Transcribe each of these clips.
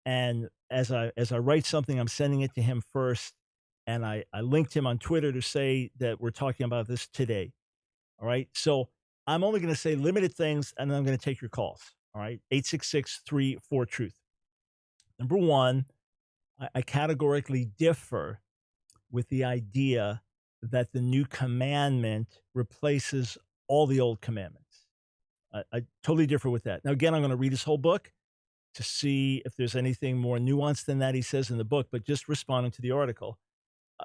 And as I write something, I'm sending it to him first, and I linked him on Twitter to say that we're talking about this today. All right. So I'm only going to say limited things, and then I'm going to take your calls. All right. 866-34-TRUTH. Number one, I categorically differ with the idea that the new commandment replaces all the old commandments. I totally differ with that. Now, again, I'm going to read his whole book to see if there's anything more nuanced than that he says in the book, but just responding to the article,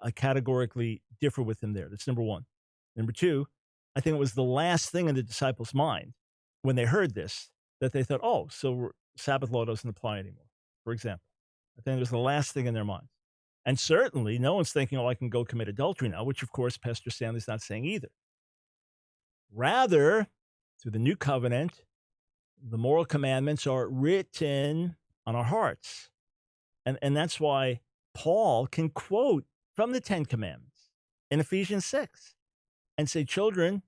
I categorically differ with him there. That's number one. Number two, I think it was the last thing in the disciples' mind when they heard this that they thought, oh, so Sabbath law doesn't apply anymore, for example. I think it was the last thing in their minds. And certainly no one's thinking, oh, I can go commit adultery now, which of course Pastor Stanley's not saying either. Rather, through the new covenant, the moral commandments are written on our hearts. And that's why Paul can quote from the 10 Commandments in Ephesians 6 and say, children,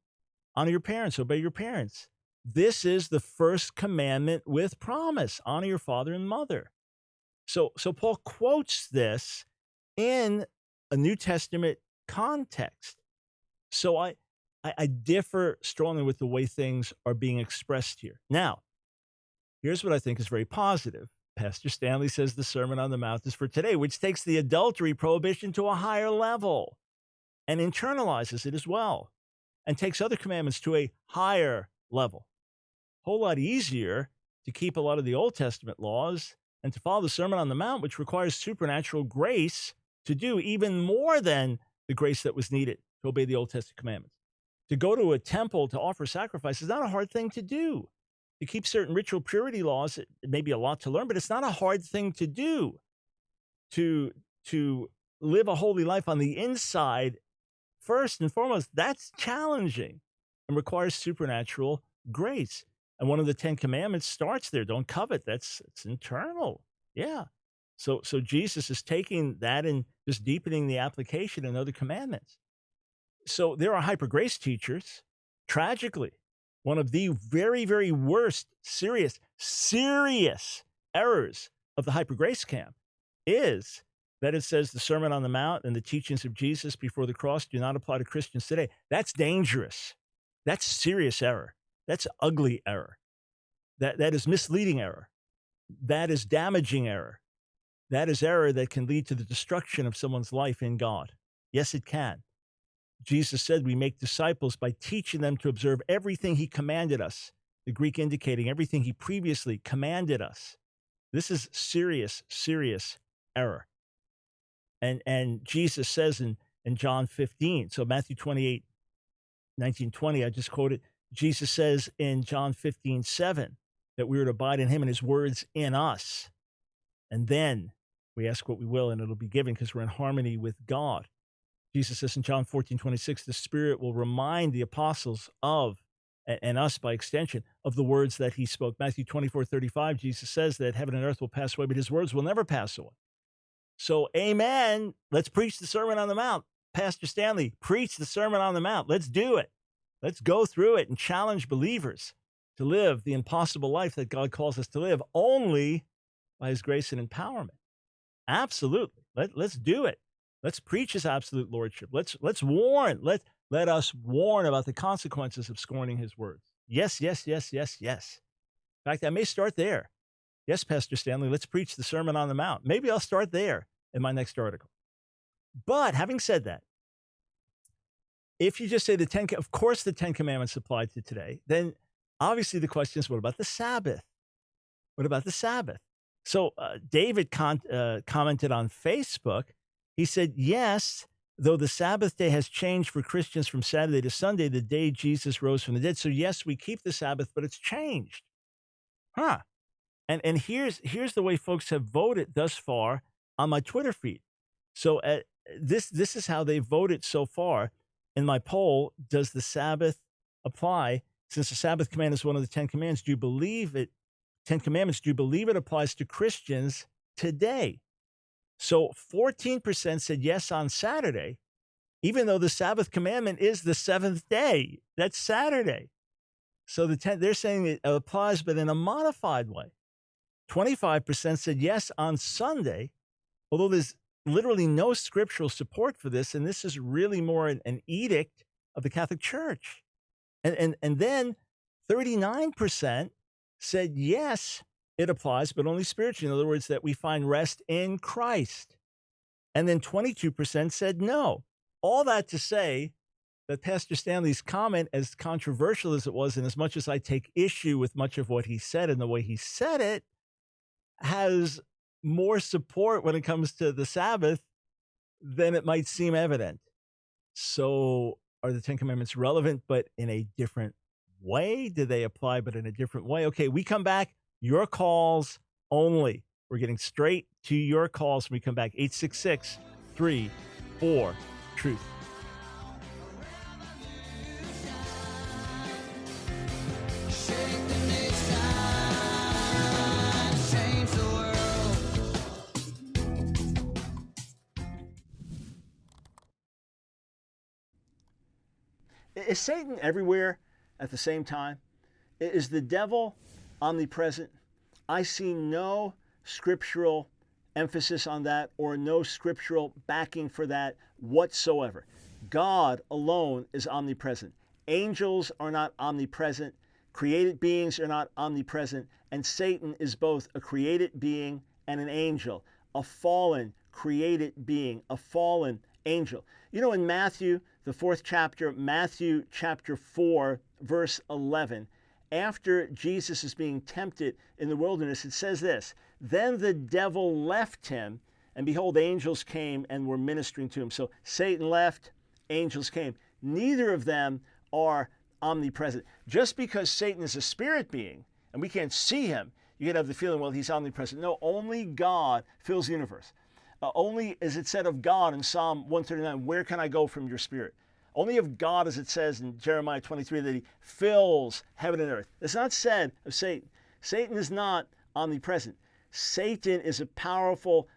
honor your parents, obey your parents. This is the first commandment with promise. Honor your father and mother. So Paul quotes this in a New Testament context. So I differ strongly with the way things are being expressed here. Now, here's what I think is very positive. Pastor Stanley says the Sermon on the Mount is for today, which takes the adultery prohibition to a higher level and internalizes it as well, and takes other commandments to a higher level. Whole lot easier to keep a lot of the Old Testament laws and to follow the Sermon on the Mount, which requires supernatural grace to do even more than the grace that was needed to obey the Old Testament commandments. To go to a temple to offer sacrifice is not a hard thing to do. To keep certain ritual purity laws, it may be a lot to learn, but it's not a hard thing to do. To live a holy life on the inside, first and foremost, that's challenging and requires supernatural grace. And one of the 10 Commandments starts there. Don't covet. It's internal. Yeah. So Jesus is taking that and just deepening the application in other commandments. So there are hyper grace teachers. Tragically, one of the very, very worst, serious errors of the hyper grace camp is that it says the Sermon on the Mount and the teachings of Jesus before the cross do not apply to Christians today. That's dangerous. That's serious error. That's ugly error. That is misleading error. That is damaging error. That is error that can lead to the destruction of someone's life in God. Yes, it can. Jesus said we make disciples by teaching them to observe everything he commanded us, the Greek indicating everything he previously commanded us. This is serious, serious error. And Jesus says in John 15, so Matthew 28, 19, 20, I just quoted, Jesus says in John 15, 7, that we are to abide in him and his words in us. And then we ask what we will and it'll be given because we're in harmony with God. Jesus says in John 14, 26, the Spirit will remind the apostles of, and us by extension, of the words that he spoke. Matthew 24, 35, Jesus says that heaven and earth will pass away, but his words will never pass away. So, amen. Let's preach the Sermon on the Mount. Pastor Stanley, preach the Sermon on the Mount. Let's do it. Let's go through it and challenge believers to live the impossible life that God calls us to live only by his grace and empowerment. Absolutely. Let's do it. Let's preach his absolute lordship. Let's warn. Let us warn about the consequences of scorning his words. Yes, yes, yes, yes, yes. In fact, I may start there. Yes, Pastor Stanley, let's preach the Sermon on the Mount. Maybe I'll start there in my next article. But having said that, if you just say of course the 10 Commandments apply to today, then obviously the question is, what about the Sabbath? What about the Sabbath? So David commented on Facebook. He said, yes, though the Sabbath day has changed for Christians from Saturday to Sunday, the day Jesus rose from the dead. So yes, we keep the Sabbath, but it's changed. Huh. And here's the way folks have voted thus far on my Twitter feed. So this is how they voted so far in my poll. Does the Sabbath apply? Since the Sabbath command is one of the 10 commands, do you believe it? 10 Commandments, do you believe it applies to Christians today? So 14% said yes on Saturday, even though the Sabbath commandment is the seventh day. That's Saturday. So they're saying it applies, but in a modified way. 25% said yes on Sunday, although there's literally no scriptural support for this, and this is really more an edict of the Catholic Church. And then 39% said yes, it applies, but only spiritually. In other words, that we find rest in Christ. And then 22% said no. All that to say that Pastor Stanley's comment, as controversial as it was, and as much as I take issue with much of what he said and the way he said it, has more support when it comes to the Sabbath than it might seem evident. So are the Ten Commandments relevant, but in a different way? Do they apply, but in a different way? Okay, we come back. Your calls only. We're getting straight to your calls when we come back. 866-34-TRUTH. Is Satan everywhere at the same time? Is the devil omnipresent? I see no scriptural emphasis on that or no scriptural backing for that whatsoever. God alone is omnipresent. Angels are not omnipresent. Created beings are not omnipresent. And Satan is both a created being and an angel, a fallen created being, a fallen angel. You know, in Matthew, the 4th chapter, Matthew chapter 4, verse 11, after Jesus is being tempted in the wilderness, it says this, "Then the devil left him, and behold, angels came and were ministering to him." So Satan left, angels came. Neither of them are omnipresent. Just because Satan is a spirit being, and we can't see him, you can have the feeling, well, he's omnipresent. No, only God fills the universe. Only, as it said of God in Psalm 139, where can I go from your spirit? Only of God, as it says in Jeremiah 23, that he fills heaven and earth. It's not said of Satan. Satan is not omnipresent. Satan is a powerful,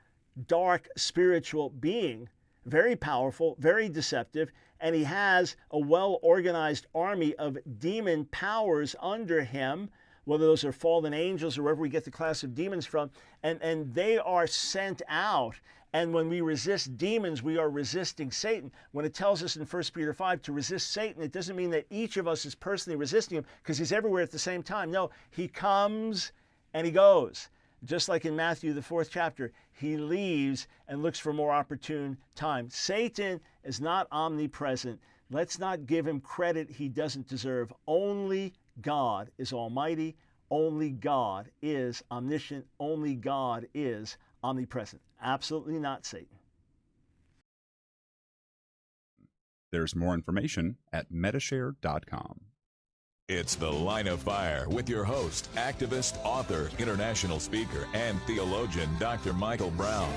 dark, spiritual being, very powerful, very deceptive, and he has a well-organized army of demon powers under him, whether those are fallen angels or wherever we get the class of demons from, and they are sent out. And when we resist demons, we are resisting Satan. When it tells us in 1 Peter 5 to resist Satan, it doesn't mean that each of us is personally resisting him because he's everywhere at the same time. No, he comes and he goes. Just like in Matthew, the 4th chapter, he leaves and looks for more opportune time. Satan is not omnipresent. Let's not give him credit he doesn't deserve. Only God is almighty. Only God is omniscient. Only God is omnipresent. Absolutely not Satan. There's more information at metashare.com. It's The Line of Fire with your host, activist, author, international speaker, and theologian, Dr. Michael Brown.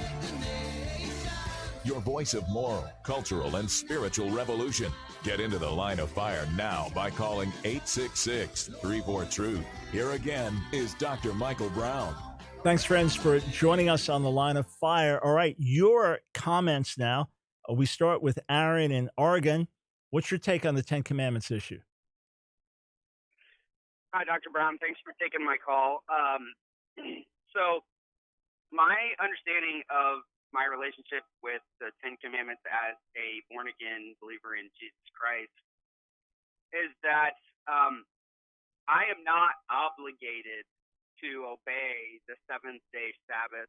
Your voice of moral, cultural, and spiritual revolution. Get into The Line of Fire now by calling 866-34-TRUTH. Here again is Dr. Michael Brown. Thanks, friends, for joining us on The Line of Fire. All right, your comments now. We start with Aaron in Oregon. What's your take on the Ten Commandments issue? Hi, Dr. Brown. Thanks for taking my call. So my understanding of my relationship with the Ten Commandments as a born-again believer in Jesus Christ is that I am not obligated to obey the seventh-day Sabbath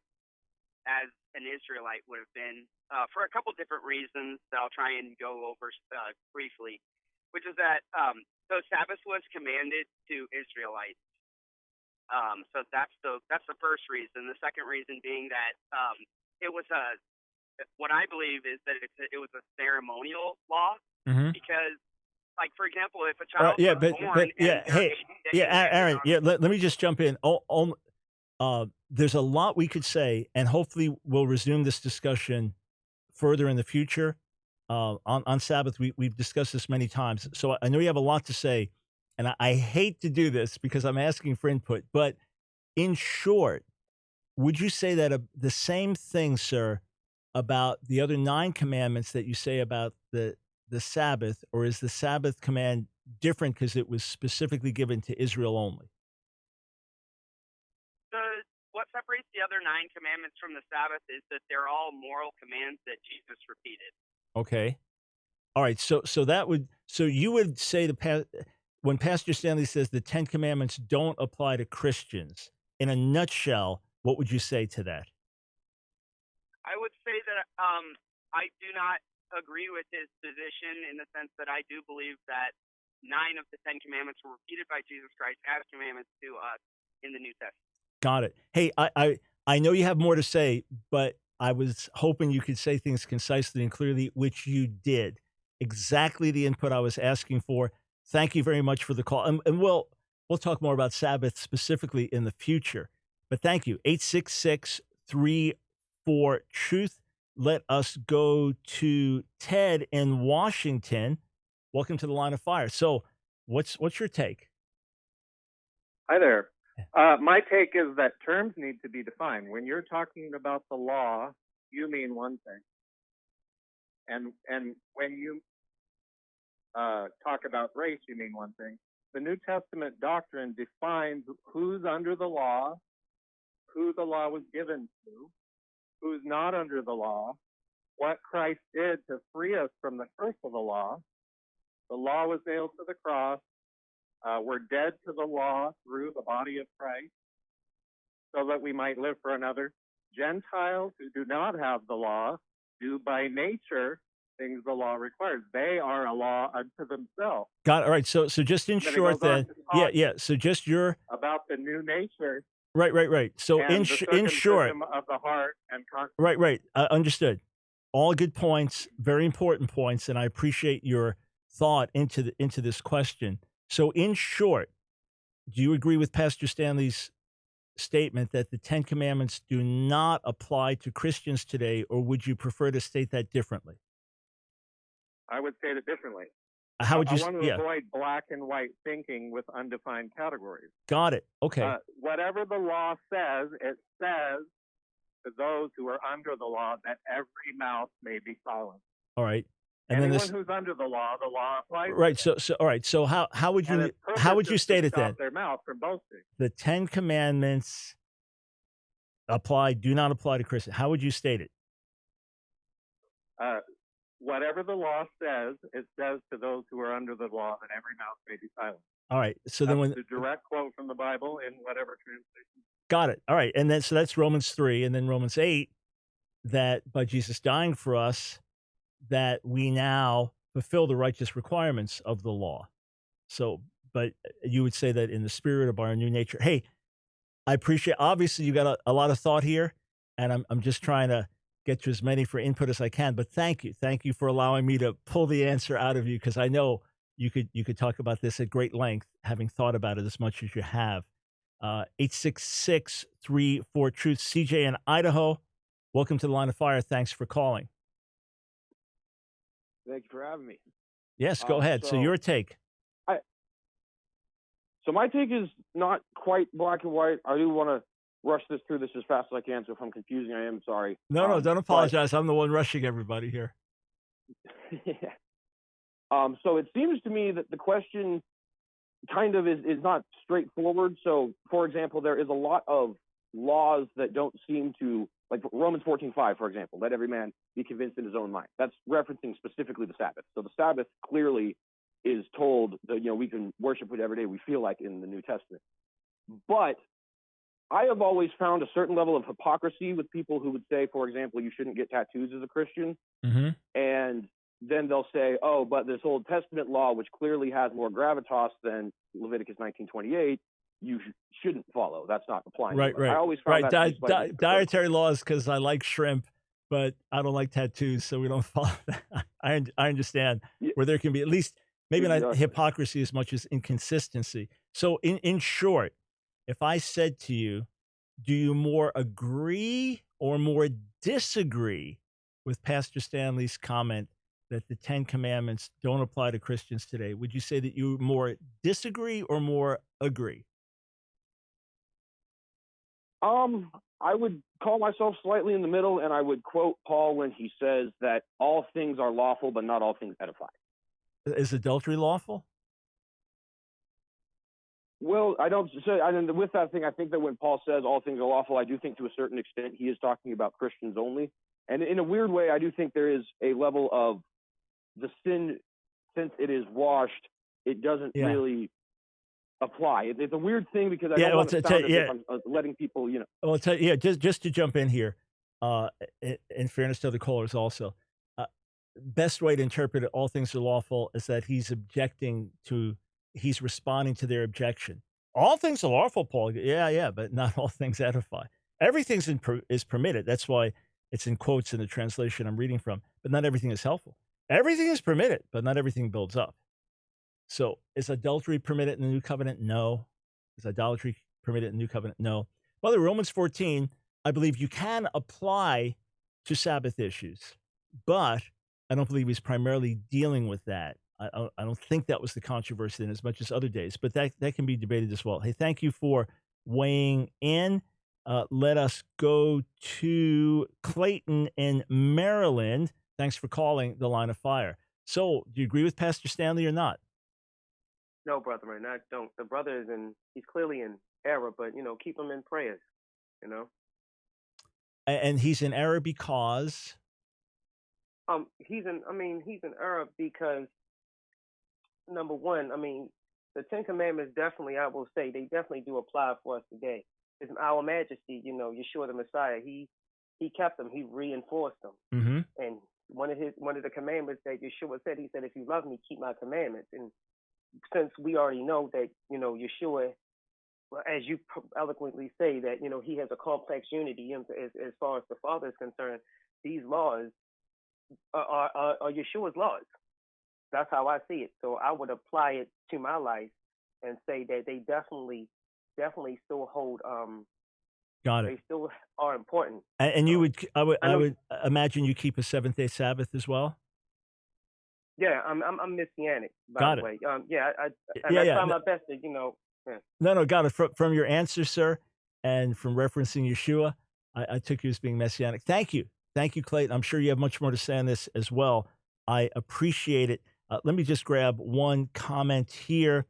as an Israelite would have been for a couple different reasons that I'll try and go over briefly, which is that so Sabbath was commanded to Israelites. So that's the first reason. The second reason being that it was what I believe is that it was a ceremonial law, because, like, for example, if a child Aaron, let me just jump in. There's a lot we could say, and hopefully we'll resume this discussion further in the future. On Sabbath, we've discussed this many times. So I know you have a lot to say, and I hate to do this because I'm asking for input, but in short, would you say that the same thing, sir, about the other 9 commandments that you say about the Sabbath, or is the Sabbath command different because it was specifically given to Israel only? What what separates the other 9 commandments from the Sabbath is that they're all moral commands that Jesus repeated. Okay. All right. So you would say when Pastor Stanley says the 10 Commandments don't apply to Christians, in a nutshell, what would you say to that? I would say that I do not agree with his position in the sense that I do believe that 9 of the 10 commandments were repeated by Jesus Christ as commandments to us in the New Testament. Got it. Hey, I know you have more to say, but I was hoping you could say things concisely and clearly, which you did. Exactly the input I was asking for. Thank you very much for the call. And we'll talk more about Sabbath specifically in the future. But thank you. 866-34-TRUTH. Let us go to Ted in Washington. Welcome to the Line of Fire. So what's your take? Hi there. My take is that terms need to be defined. When you're talking about the law, you mean one thing. And when you talk about race, you mean one thing. The New Testament doctrine defines who's under the law, who the law was given to, who's not under the law, what Christ did to free us from the curse of the law. The law was nailed to the cross. We're dead to the law through the body of Christ so that we might live for another. Gentiles who do not have the law do by nature things the law requires. They are a law unto themselves. Got it. All right. So just in short then, yeah. So just about the new nature. Right. So and in short, of the heart and right. Understood. All good points, very important points, and I appreciate your thought into this question. So in short, do you agree with Pastor Stanley's statement that the 10 Commandments do not apply to Christians today, or would you prefer to state that differently? I would state it differently. How would you? I want to avoid black and white thinking with undefined categories. Got it. Okay. Whatever the law says, it says to those who are under the law that every mouth may be silent. All right. And anyone then who's under the law applies. Right. So all right. So how would you state it then? Their mouth from boasting. The 10 Commandments do not apply to Christians. How would you state it? Whatever the law says, it says to those who are under the law that every mouth may be silent. All right. So then the direct quote from the Bible in whatever translation. Got it. All right. And then so that's Romans 3 and then Romans 8, that by Jesus dying for us, that we now fulfill the righteous requirements of the law. So, but you would say that in the spirit of our new nature. Hey, I appreciate, obviously you got a lot of thought here, and I'm just trying to get to as many for input as I can, but thank you for allowing me to pull the answer out of you, because I know you could talk about this at great length, having thought about it as much as you have. 866-34-TRUTH. CJ in Idaho, welcome to the Line of Fire. Thanks for calling. Thank you for having me. Yes, go ahead. So your take. So my take is not quite black and white. I do want to rush through this as fast as I can, so if I'm confusing, I am sorry. No, don't apologize. I'm the one rushing everybody here. Yeah. So it seems to me that the question kind of is not straightforward. So, for example, there is a lot of laws that don't seem to, like Romans 14:5, for example, let every man be convinced in his own mind. That's referencing specifically the Sabbath. So the Sabbath clearly is told that, we can worship whatever day we feel like in the New Testament. But I have always found a certain level of hypocrisy with people who would say, for example, you shouldn't get tattoos as a Christian. Mm-hmm. And then they'll say, oh, but this Old Testament law, which clearly has more gravitas than Leviticus 19:28, you shouldn't follow. That's not applying. Right. I always found that dietary laws, because I like shrimp, but I don't like tattoos, so we don't follow that. I understand where there can be at least maybe not hypocrisy as much as inconsistency. So in short, if I said to you, do you more agree or more disagree with Pastor Stanley's comment that the 10 Commandments don't apply to Christians today? Would you say that you more disagree or more agree? I would call myself slightly in the middle, and I would quote Paul when he says that all things are lawful, but not all things edify. Is adultery lawful? Well, I don't say, and with that thing, I think that when Paul says all things are lawful, I do think to a certain extent he is talking about Christians only. And in a weird way, I do think there is a level of the sin, since it is washed, it doesn't really apply. It's a weird thing because I don't want to sound as if I'm letting people, you know. Well, I'll tell you, just to jump in here, in fairness to other callers also, best way to interpret it, all things are lawful, is that he's responding to their objection. All things are lawful, Paul. Yeah, but not all things edify. Everything is permitted. That's why it's in quotes in the translation I'm reading from, but not everything is helpful. Everything is permitted, but not everything builds up. So is adultery permitted in the New Covenant? No. Is idolatry permitted in the New Covenant? No. Well, in Romans 14, I believe you can apply to Sabbath issues, but I don't believe he's primarily dealing with that. I don't think that was the controversy in as much as other days, but that can be debated as well. Hey, thank you for weighing in. Let us go to Clayton in Maryland. Thanks for calling the Line of Fire. So, do you agree with Pastor Stanley or not? No, brethren, I don't. The brother he's clearly in error, but, keep him in prayers, And he's in error because? He's in error because, number one, the Ten Commandments definitely, I will say, they definitely do apply for us today. It's our Majesty, Yeshua the Messiah, he kept them, he reinforced them. Mm-hmm. And one of the commandments that Yeshua said, he said, if you love me, keep my commandments. And since we already know that, Yeshua, as you eloquently say, that, he has a complex unity as far as the Father is concerned, these laws are Yeshua's laws. That's how I see it. So I would apply it to my life and say that they definitely still hold. Got it. They still are important. And I would imagine you keep a 7th-day Sabbath as well. Yeah, I'm Messianic, by Got the it. way. I try my best to, No, got it. From your answer, sir, and from referencing Yeshua, I took you as being Messianic. Thank you, Clayton. I'm sure you have much more to say on this as well. I appreciate it. Let me just grab one comment here.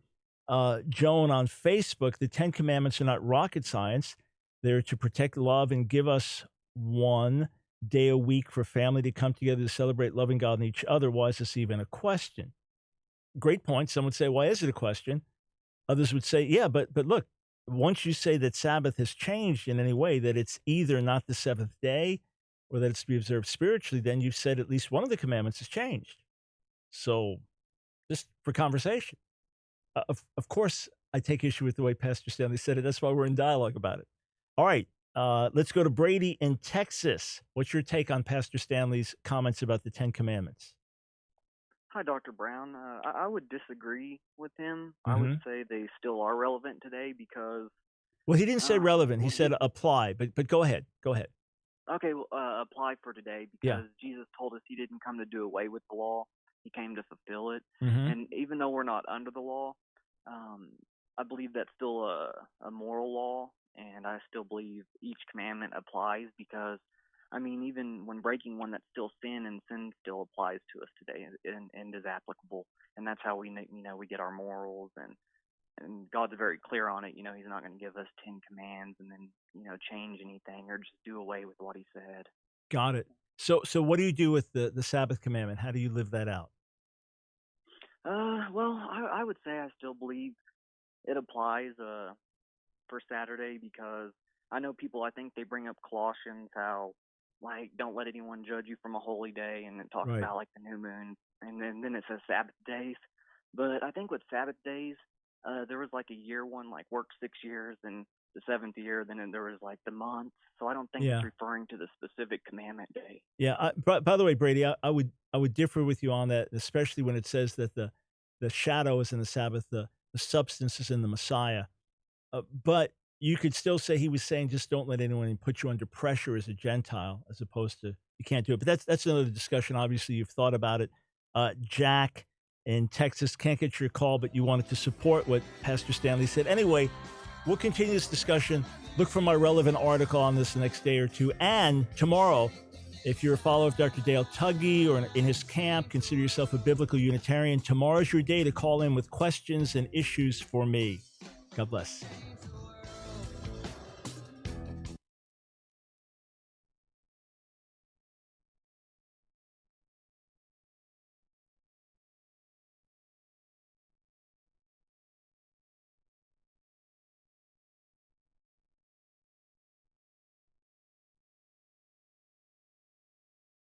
Joan on Facebook, the 10 Commandments are not rocket science. They're to protect, love, and give us one day a week for family to come together to celebrate loving God and each other. Why is this even a question? Great point. Some would say, why is it a question? Others would say, yeah, but look, once you say that Sabbath has changed in any way, that it's either not the 7th day or that it's to be observed spiritually, then you've said at least one of the commandments has changed. So just for conversation. Of course, I take issue with the way Pastor Stanley said it. That's why we're in dialogue about it. All right, let's go to Brady in Texas. What's your take on Pastor Stanley's comments about the 10 Commandments? Hi, Dr. Brown. I would disagree with him. Mm-hmm. I would say they still are relevant today because... Well, he didn't say relevant. He said apply, but go ahead. Go ahead. Okay, well, apply for today because Jesus told us he didn't come to do away with the law. He came to fulfill it. Mm-hmm. And even though we're not under the law, I believe that's still a moral law, and I still believe each commandment applies because, even when breaking one, that's still sin, and sin still applies to us today and is applicable. And that's how we get our morals, and God's very clear on it. He's not going to give us 10 commands and then, change anything or just do away with what he said. Got it. So what do you do with the Sabbath commandment? How do you live that out? Well, I would say I still believe it applies for Saturday because I know people, I think they bring up Colossians, how, don't let anyone judge you from a holy day, and it talks about, the new moon, and then it says Sabbath days. But I think with Sabbath days, there was, a year one, work 6 years, and the 7th year, then there was, the month. So I don't think it's referring to the specific commandment day. Yeah. By the way, Brady, I would differ with you on that, especially when it says that the shadow is in the Sabbath, the substance is in the Messiah. But you could still say he was saying just don't let anyone put you under pressure as a Gentile, as opposed to you can't do it. But that's another discussion. Obviously, you've thought about it. Jack in Texas, can't get your call, but you wanted to support what Pastor Stanley said. Anyway, we'll continue this discussion. Look for my relevant article on this the next day or two. And tomorrow, if you're a follower of Dr. Dale Tuggy or in his camp, consider yourself a biblical Unitarian. Tomorrow's your day to call in with questions and issues for me. God bless.